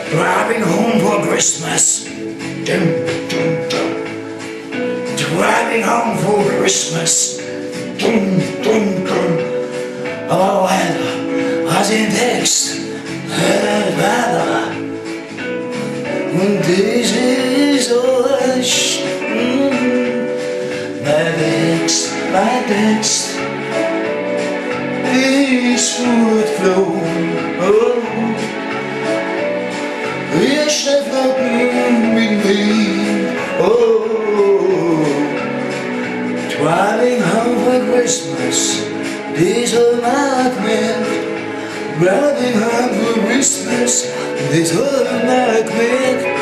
Driving home for Christmas. Dum, dum, dum. Driving home for Christmas. Dum, dum, dum. Oh, weather was in text. Weather. This is us. My text is full of flow. Oh, ich never mit me. Oh, driving home for Christmas. This all night man. Driving home for Christmas. This all night man.